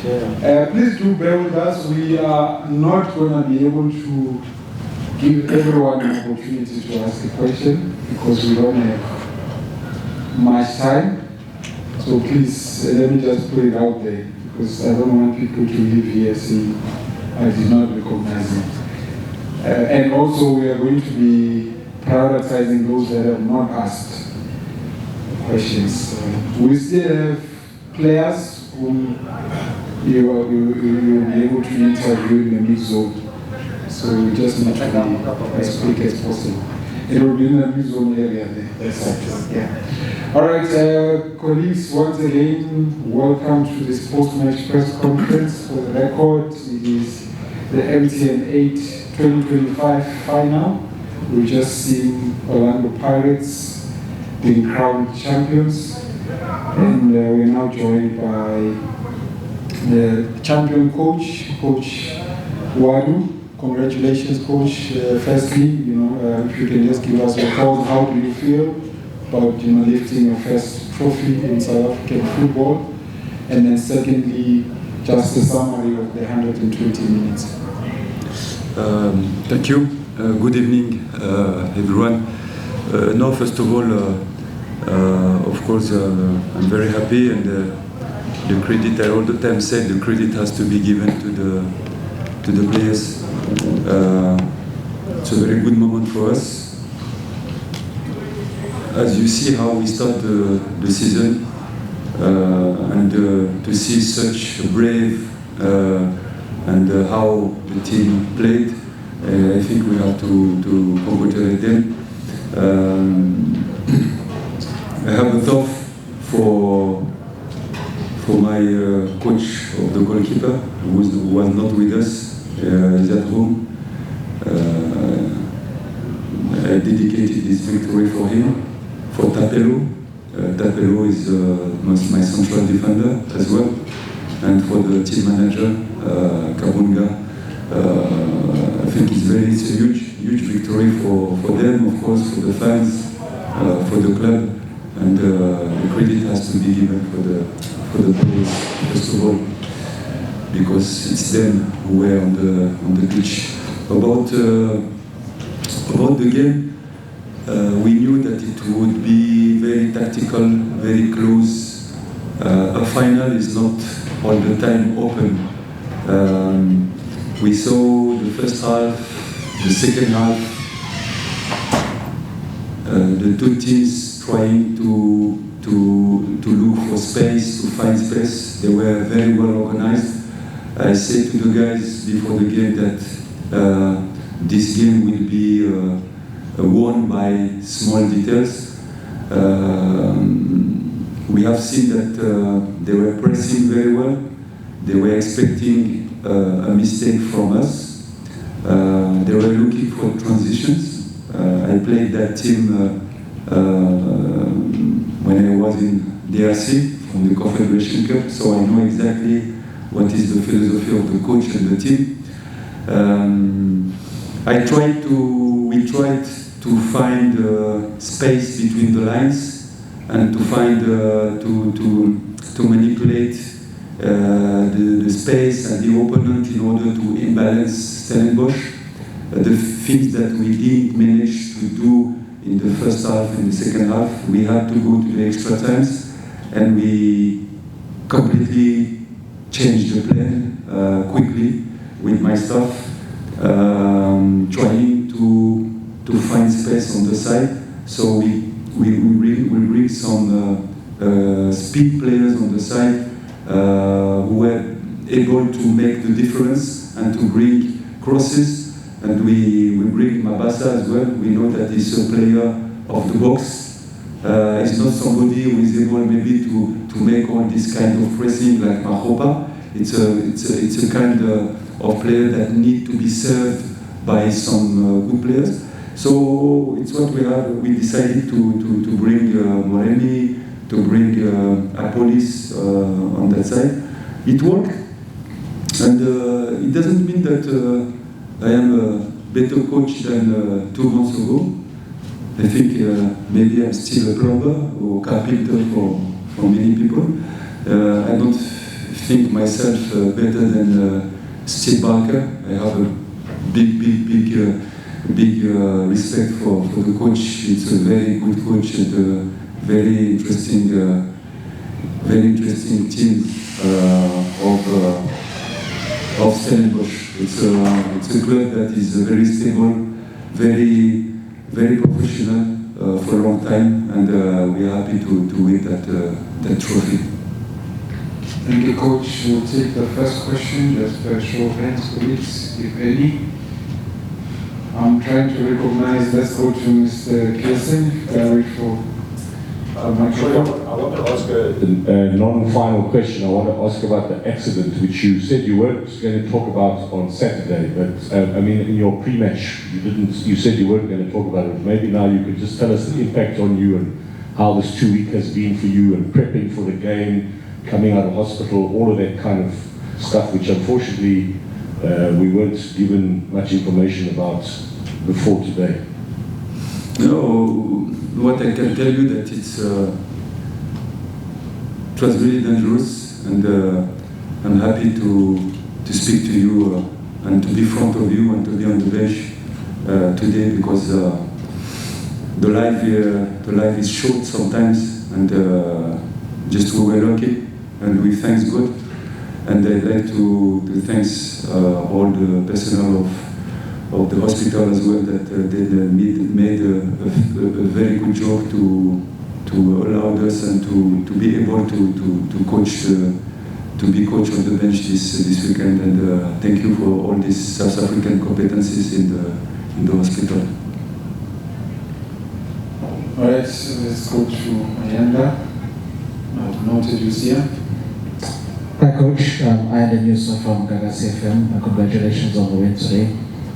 Please do bear with us. We are not going to be able to give everyone an opportunity to ask a question because we don't have much time. So please, let me just put it out there because I don't want people to leave here saying I did not recognize it. And also we are going to be prioritizing those that have not asked questions. We still have players whom you will be able to interview in the mid-zone. So we just need to be as quick as possible. It will be in the mid-zone area there. Yeah. All right, colleagues, once again, welcome to this post-match press conference. For the record, it is the MTN 8 2025 final. We've just seen Orlando Pirates being crowned champions. And we're now joined by the champion coach, Coach Ouaddou. Congratulations, Coach. Firstly, if you can just give us your thoughts, how do you feel about lifting your first trophy in South African football? And then secondly, just a summary of the 120 minutes. Thank you. Good evening, everyone. No, first of all, of course, I'm very happy, and the credit, I all the time said, the credit has to be given to the players. It's a very good moment for us. As you see how we start the season, and to see such a brave and how the team played, I think we have to congratulate them. I have a thought for my coach of the goalkeeper, who was not with us. He's at home. I dedicated this victory for him, for Tapelo. Tapelo is my central defender as well, and for the team manager, Kabunga. I think it's a huge victory for them, of course, for the fans, for the club, and the credit has to be given for the players, first of all, because it's them who were on the pitch. About the game, we knew that it would be very tactical, very close. A final is not all the time open. We saw the first half, the second half, the two teams trying to look for space, to find space. They were very well organized. I said to the guys before the game that this game will be won by small details. We have seen that they were pressing very well. They were expecting a mistake from us. They were looking for transitions. I played that team when I was in DRC from the Confederation Cup, so I know exactly what is the philosophy of the coach and the team. We tried to find space between the lines and to find to manipulate the space and the opponent in order to imbalance Stellenbosch. The things that we didn't manage to do in the first half and the second half, we had to go to the extra times, and we completely changed the plan quickly with my staff, trying to find space on the side. So we bring some speed players on the side who were able to make the difference and to bring crosses. And we bring Mabasa as well. We know that he's a player of the box. He's not somebody who is able maybe to make all this kind of pressing like Mahopa. It's a kind of player that need to be served by some good players. So it's what we have. We decided to bring Moreni, to bring Apolis on that side. It worked, and it doesn't mean that I am a better coach than 2 months ago. I think maybe I'm still a plumber or carpenter for many people. I don't think myself better than Steve Barker. I have a big respect for the coach. It's a very good coach and a very interesting team of Stellenbosch. It's a club that is very stable, very professional for a long time, and we are happy to win that trophy. Thank you, Coach. We'll take the first question, just for a show of hands, please, if any. I'm trying to recognize, let's go to Mr. Kirsten, for I want to ask a non-final question. I want to ask about the accident, which you said you weren't going to talk about on Saturday, but I mean, in your pre-match, you said you weren't going to talk about it. Maybe now you could just tell us the impact on you and how this 2 week has been for you and prepping for the game, coming out of hospital, all of that kind of stuff, which unfortunately we weren't given much information about before today. No, what I can tell you that it was really dangerous, and I'm happy to speak to you and to be in front of you and to be on the bench today, because the life is short sometimes, and just we were lucky, and we thank God, and I'd like to thank all the personnel of the hospital as well, that they made a very good job to allow us and to be able to coach, to be coach on the bench this weekend. And thank you for all these South African competencies in the hospital. All right, so let's go to Ayanda. I've noted you here. Hi, Coach. Ayanda Newsom from Gagasi FM. Congratulations on the win today.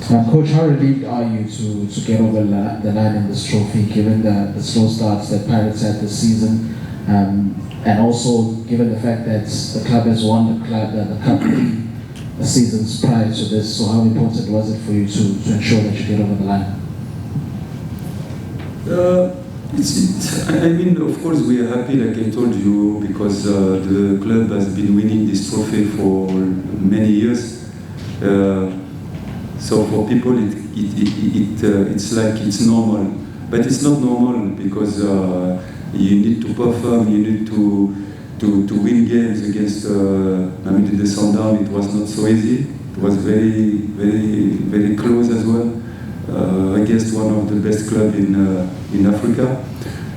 Coach, how relieved are you to get over the line in this trophy, given the slow starts that Pirates had this season, and also given the fact that the club has won the cup the seasons prior to this? So how important was it for you to ensure that you get over the line? I mean, of course, we are happy, like I told you, because the club has been winning this trophy for many years. So for people, it's like it's normal, but it's not normal, because you need to perform, you need to win games against. I mean, the Sundown, it was not so easy. It was very close as well. Against one of the best clubs in Africa.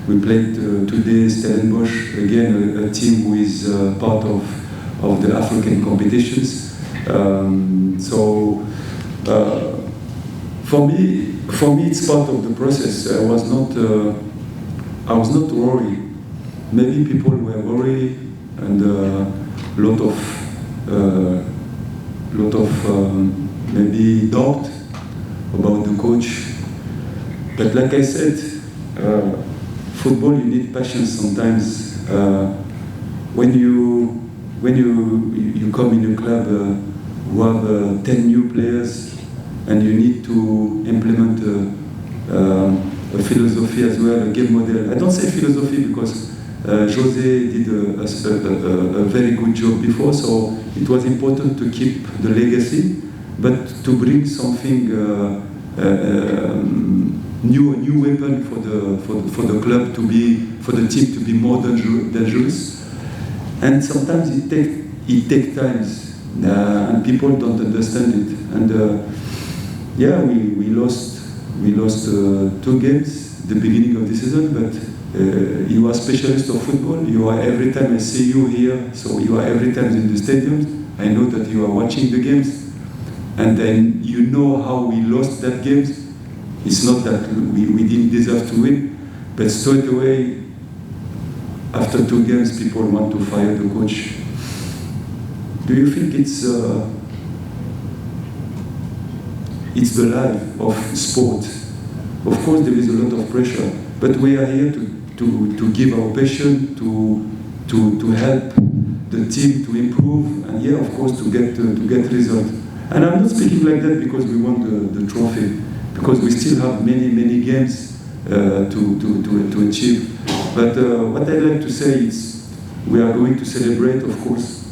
We played today Stellenbosch, again a team who is part of the African competitions. For me, it's part of the process. I was not worried. Maybe people were worried, and lot of maybe doubt about the coach. But like I said, football, you need patience sometimes. When you come in a club who have 10 new players, and you need to implement a philosophy as well, a game model. I don't say philosophy because Jose did a very good job before, so it was important to keep the legacy, but to bring something new, a new weapon for the club for the team to be more dangerous. And sometimes it takes time, and people don't understand it. And yeah, we lost 2 games at the beginning of the season, but you are a specialist of football. You are, every time I see you here, so you are every time in the stadium. I know that you are watching the games, and then you know how we lost that game. It's not that we didn't deserve to win, but straight away, after 2 games, people want to fire the coach. Do you think it's the life of sport? Of course, there is a lot of pressure, but we are here to give our passion, to help the team to improve, and yeah, of course, to get results. And I'm not speaking like that because we won the trophy, because we still have many games to achieve. But what I'd like to say is, we are going to celebrate, of course,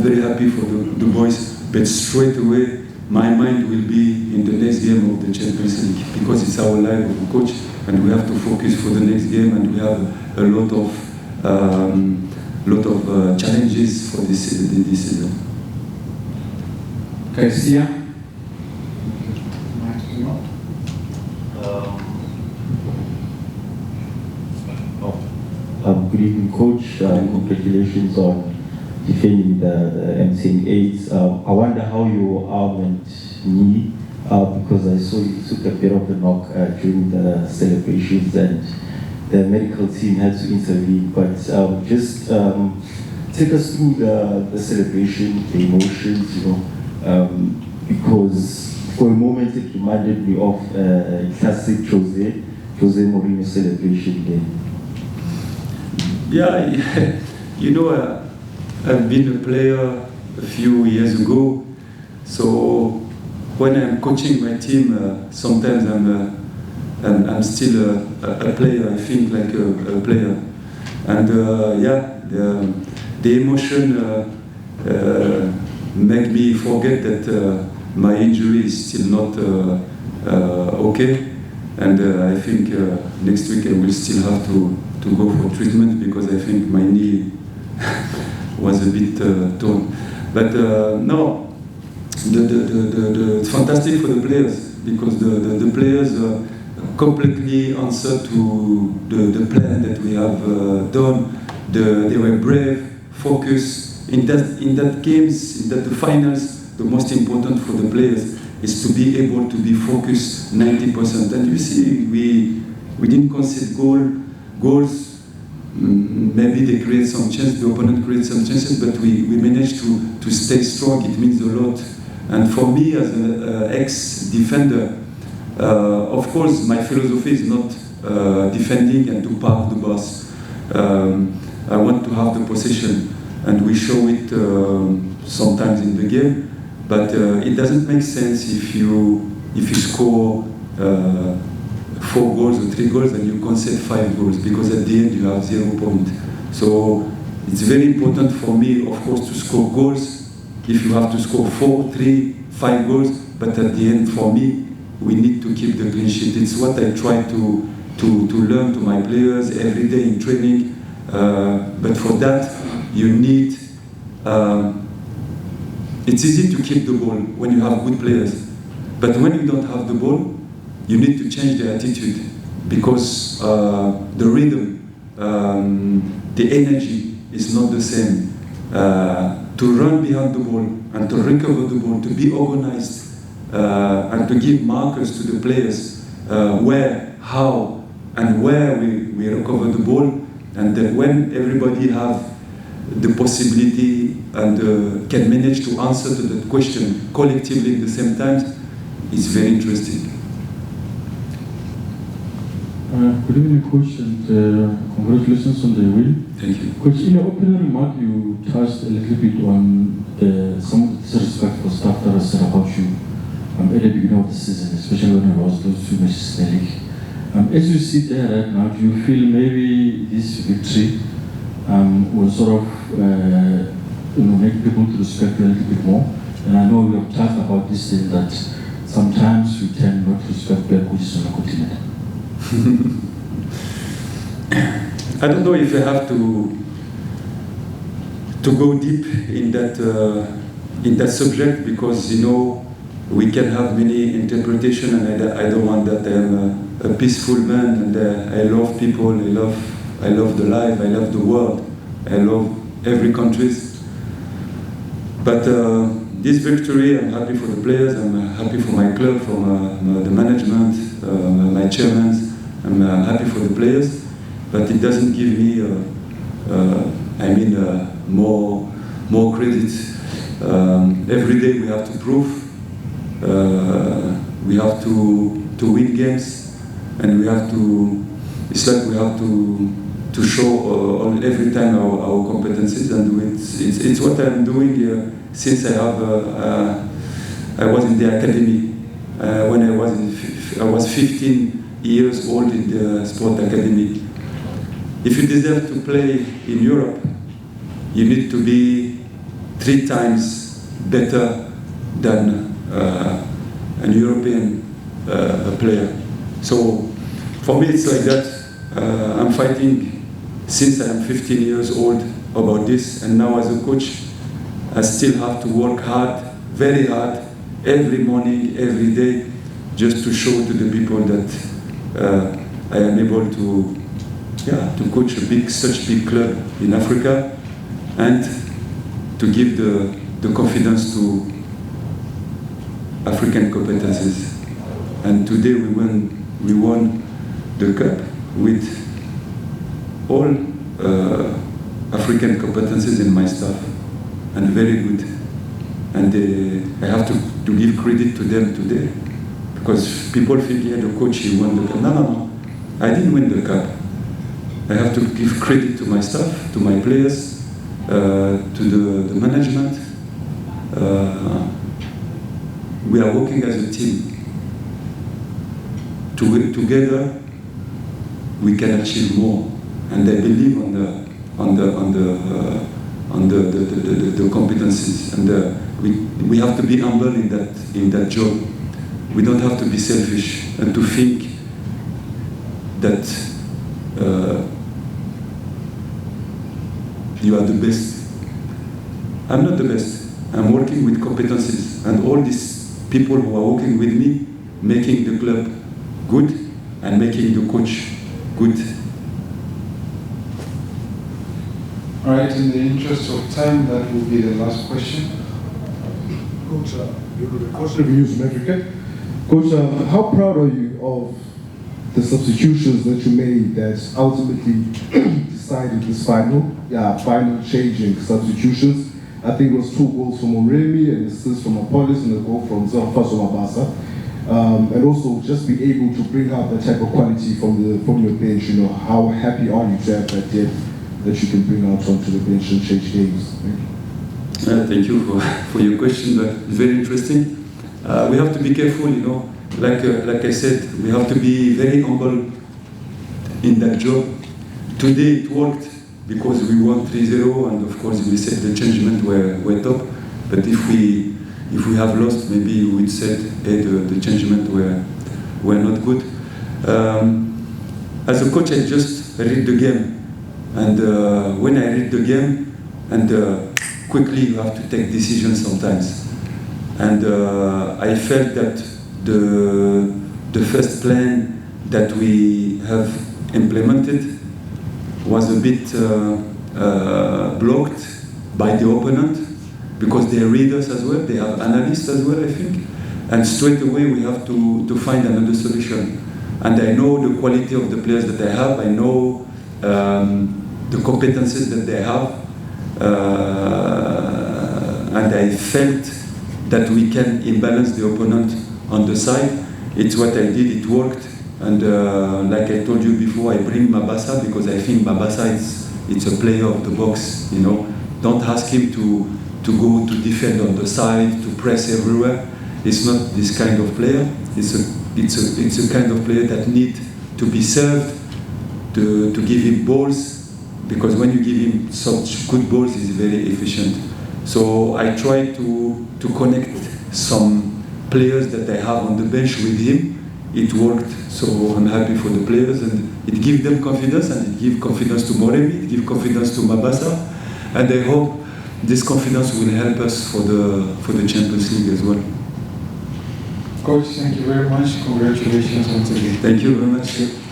very happy for the boys, but straight away my mind will be in the next game of the Champions League, because it's our life of the coach, and we have to focus for the next game, and we have a lot of challenges for this season. Garcia? Good evening, Coach. Congratulations on defending the MTN 8. I wonder how your arm and knee, because I saw you took a bit of a knock during the celebrations, and the medical team had to intervene. But just take us through the celebration, the emotions, because for a moment it reminded me of a classic Jose Mourinho celebration game. Yeah, I've been a player a few years ago, so when I'm coaching my team, sometimes I'm still a player. I think like a player, and the emotion make me forget that my injury is still not okay, and I think next week I will still have to go for treatment, because I think my knee was a bit torn. But no, it's fantastic for the players, because the players completely answer to the plan that we have done. They were brave, focused. In that games, in the finals, the most important for the players is to be able to be focused 90%. And you see, we didn't concede goals. Maybe they create some chances, the opponent creates some chances, but we managed to stay strong. It means a lot. And for me, as an ex-defender, of course, my philosophy is not defending and to park the bus. I want to have the possession, and we show it sometimes in the game. But it doesn't make sense if you score 4 goals or 3 goals and you concede 5 goals, because at the end you have 0 points. So it's very important for me, of course, to score goals. If you have to score 4, 3, 5 goals, but at the end, for me, we need to keep the clean sheet. It's what I try to learn to my players every day in training. But for that, you need. It's easy to keep the ball when you have good players, but when you don't have the ball, you need to change the attitude, because the rhythm, the energy is not the same. To run behind the ball and to recover the ball, to be organized, and to give markers to the players where, how, and where we recover the ball, and that when everybody have the possibility and can manage to answer to that question collectively at the same time, it's very interesting. Good evening, Coach, and congratulations on the win. Thank you. Coach, in your opening remark, you touched a little bit on some of the disrespectful stuff that was said about you at the beginning of the season, especially when it was those 2 matches in the league. As you sit there right now, do you feel maybe this victory will sort of make people to respect you a little bit more? And I know we have talked about this thing that sometimes we tend not to respect black coaches on the continent. I don't know if I have to go deep in that subject, because we can have many interpretations, and I don't want that. I'm a peaceful man, and I love people. I love the life. I love the world. I love every country. But this victory, I'm happy for the players. I'm happy for my club, for the management, my chairman. I'm happy for the players, but it doesn't give me, more credit. Every day we have to prove, we have to win games, and we have to. It's like we have to show every time our competencies, and it's what I'm doing since I was in the academy when I was 15 years old in the sport academy. If you deserve to play in Europe, you need to be 3 times better than an European player. So for me it's like that. I'm fighting since I am 15 years old about this, and now as a coach I still have to work hard, very hard, every morning, every day, just to show to the people that I am able to coach such big club in Africa, and to give the confidence to African competencies. And today we won the cup with all African competencies in my staff, and very good. And I have to give credit to them today, because people think, yeah, the coach, he won the cup. No, I didn't win the cup. I have to give credit to my staff, to my players, to the management. We are working as a team. Together, we can achieve more, and I believe on the competencies, and we have to be humble in that job. We don't have to be selfish and to think that you are the best. I'm not the best. I'm working with competencies, and all these people who are working with me, making the club good and making the coach good. All right, in the interest of time, that will be the last question. Coach, you're the coach of Youth in Africa. Coach, how proud are you of the substitutions that you made that ultimately decided this final changing substitutions? I think it was 2 goals from Oremi, an assist from Apollos, and a goal from Faso Mabasa. And also just be able to bring out that type of quality from your bench. You know, how happy are you to have that depth that you can bring out onto the bench and change games? Thank you for your question, but very interesting. We have to be careful, you know. Like I said, we have to be very humble in that job. Today it worked because we won 3-0, and of course we said the changements were top. But if we have lost, maybe we'd said, hey, the changements were not good. As a coach, I just read the game, and when I read the game, and quickly you have to take decisions sometimes. And I felt that the first plan that we have implemented was a bit blocked by the opponent, because they are readers as well, they have analysts as well, I think. And straight away we have to find another solution. And I know the quality of the players that I have, I know the competencies that they have, and I felt that we can imbalance the opponent on the side. It's what I did, it worked. And like I told you before, I bring Mabasa because I think Mabasa it's a player of the box, you know. Don't ask him to go to defend on the side, to press everywhere. It's not this kind of player. It's a kind of player that need to be served, to give him balls, because when you give him such good balls, he's very efficient. So I try to connect some players that I have on the bench with him. It worked, so I'm happy for the players, and it gives them confidence, and it gives confidence to Moremi, it gives confidence to Mabasa, and I hope this confidence will help us for the Champions League as well. Coach, thank you very much. Congratulations once again. Thank you very much.